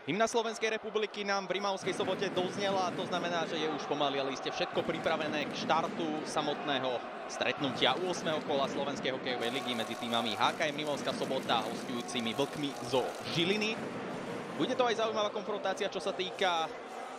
Hymna Slovenskej republiky nám v Rimavskej Sobote doznela, to znamená, že je už pomaly, ale iste všetko pripravené k štartu samotného stretnutia 8. kola Slovenskej hokejovej ligy medzi týmami HKM Rimavská Sobota a hostujúcimi Vlkmi zo Žiliny. Bude to aj zaujímavá konfrontácia, čo sa týka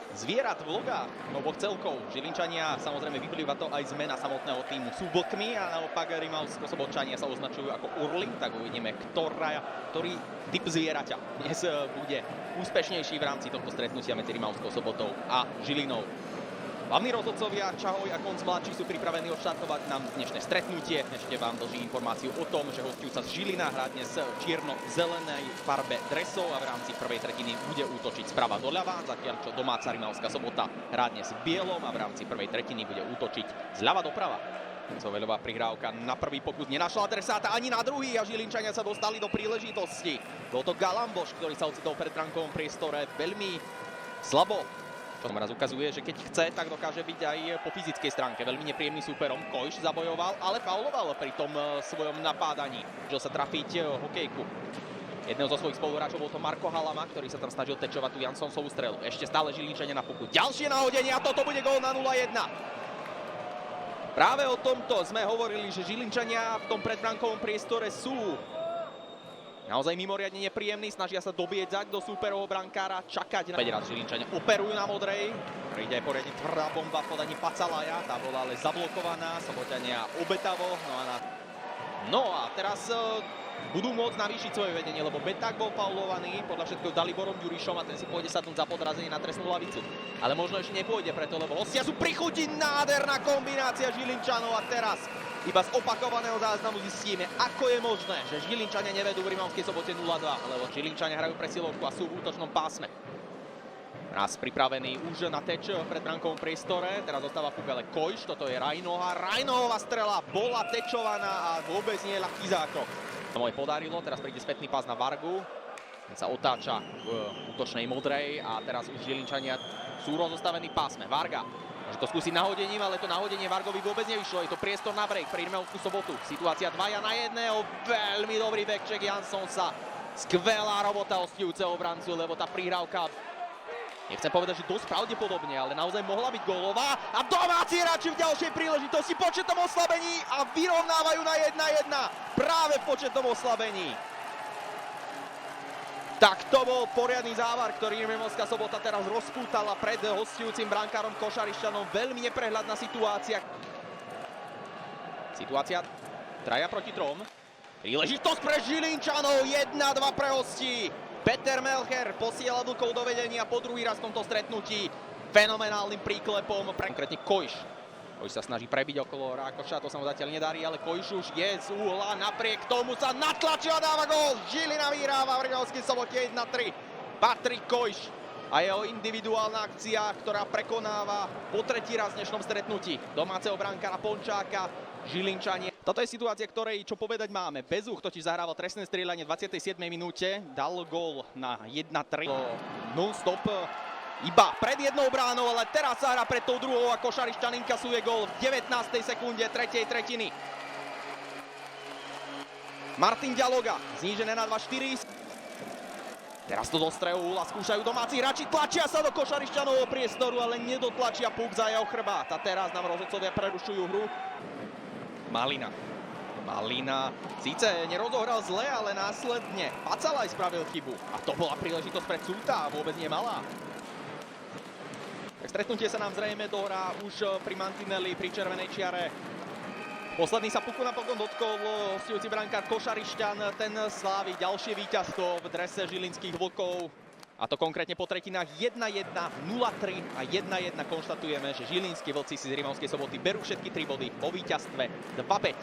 zvierat v logách oboch celkov. Žilinčania, samozrejme vyplýva to aj zmena samotného týmu, sú vlkmi a naopak Rimavsko-Sobotčania sa označujú ako urly, tak uvidíme, ktorý typ zvieraťa dnes bude úspešnejší v rámci tohto stretnutia medzi Rimavskou Sobotou a Žilinou. Hlavní rozhodcovia Čahoj a Konc mladší sú pripravení odštartovať nám dnešné stretnutie. Ešte vám dlží informáciu o tom, že hostujúca z Žilina hrá dnes v čierno-zelenej farbe dresov a v rámci prvej tretiny bude útočiť sprava doľava, zatiaľ čo domáca Rimavská Sobota hrá dnes v bielom a v rámci prvej tretiny bude útočiť zľava doprava. Coveľová prihrávka na prvý pokus nenašla adresáta ani na druhý a Žilinčania sa dostali do príležitosti. Bol to Galamboš, ktorý sa ocitol v predbrankovom priestore veľmi slabo. Čo raz ukazuje, že keď chce, tak dokáže byť aj po fyzickej stránke veľmi nepríjemný súperom. Kojš zabojoval, ale fauloval pri tom svojom napádaní. Že sa trafiť hokejku. Jedného zo svojich spoluhráčov bol to Marko Halama, ktorý sa tam snažil tečovať tú Jansonsovú strelu. Ešte stále Žilinčania na puku. Ďalšie nahodenie a toto bude gól na 0-1. Práve o tomto sme hovorili, že Žilinčania v tom predbrankovom priestore sú naozaj mimoriadne nepríjemný, snažia sa dobiedzať do súperovho brankára, čakať na 5 raz Žilinčania. Operujú na modrej, príde aj poriadne tvrdá bomba v podaní Pacalaja, tá bola ale zablokovaná, Sobotania obetavo. No a teraz budú môcť navýšiť svoje vedenie, lebo Beták bol faulovaný podľa všetkého Daliborom Ďurišom a ten si pôjde sadnúť za podrazenie na trestnú lavicu. Ale možno ešte nepôjde preto, lebo hostia sú pri chuti, nádherná kombinácia Žilinčanov a teraz iba z opakovaného záznamu zistíme, ako je možné, že Žilinčania nevedú v Rimavskej Sobote 0-2, lebo Žilinčania hrajú presilovku a sú v útočnom pásme. Raz pripravený už na teč v predbrankovom priestore, teraz zostáva puk, ale Kojš, toto je Rajnoha, Rajnohová strela bola tečovaná a vôbec nie je ľahký zákrok. To mu aj podarilo, teraz príde spätný pás na Vargu, ten sa otáča v útočnej modrej a teraz už Žilinčania sú rozostavení pásme. Varga môže to skúsiť nahodením, ale to nahodenie Vargovi vôbec nevyšlo. Je to priestor na break pre Rimavskú Sobotu. Situácia 2-1, veľmi dobrý backcheck Jansonsa. Skvelá robota hostujúceho obrancu, lebo tá prihrávka, nechcem povedať, že dosť pravdepodobne, ale naozaj mohla byť gólová. A domáci hráči v ďalšej príležitosti početnom oslabení a vyrovnávajú na 1-1 práve v početnom oslabení. Tak to bol poriadny závar, ktorý Rimavská Sobota teraz rozpútala pred hostujúcim brankárom Košarišťanom. Veľmi neprehľadná situácia. Situácia 3-3. Príležitosť pre Žilinčanov, 1-2 pre hostí. Peter Melcher posiela Vlkov do vedenia po druhý raz v tomto stretnutí. Fenomenálnym príklepom, konkrétne Kojš. Kojš sa snaží prebiť okolo Rákoša, to sa mu zatiaľ nedarí, ale Kojš už je z uhla, napriek tomu sa natlačil a dáva gól. Žilina vyhráva v Rimavskej Sobote 1-3. Patrik Kojš a jeho individuálna akcia, ktorá prekonáva po tretí raz v dnešnom stretnutí domáceho brankára Pončáka. Žilinčania. Toto je situácia, ktorej čo povedať máme. Bezuch totiž zahrával trestné strieľanie v 27. minúte, dal gól na 1-3. Non-stop iba pred jednou bránou, ale teraz sa hrá pred tou druhou a Košarišťan inkasuje gól v 19. sekunde tretej tretiny. Martin Ďaloga znížené na 2-4. Teraz to do strehu a skúšajú domáci hráči, tlačia sa do Košarišťanovho priestoru, ale nedotlačia puk za jeho chrbát. A teraz nám rozhodcovia prerušujú hru. Malina síce nerozohral zle, ale následne Pacalaj spravil chybu. A to bola príležitosť pre Cúta, vôbec nie malá. Tak stretnutie sa nám zrejme dohrá už pri mantineli, pri červenej čiare. Posledný sa puku napokon dotkol hostujúci brankár Košarišťan. Ten slávi ďalšie víťazstvo v drese žilinských Vlkov. A to konkrétne po tretinách 1-1, 0-3 a 1-1 konštatujeme, že žilinskí Vlci si z Rimavskej Soboty berú všetky 3 body po víťazstve 2-5.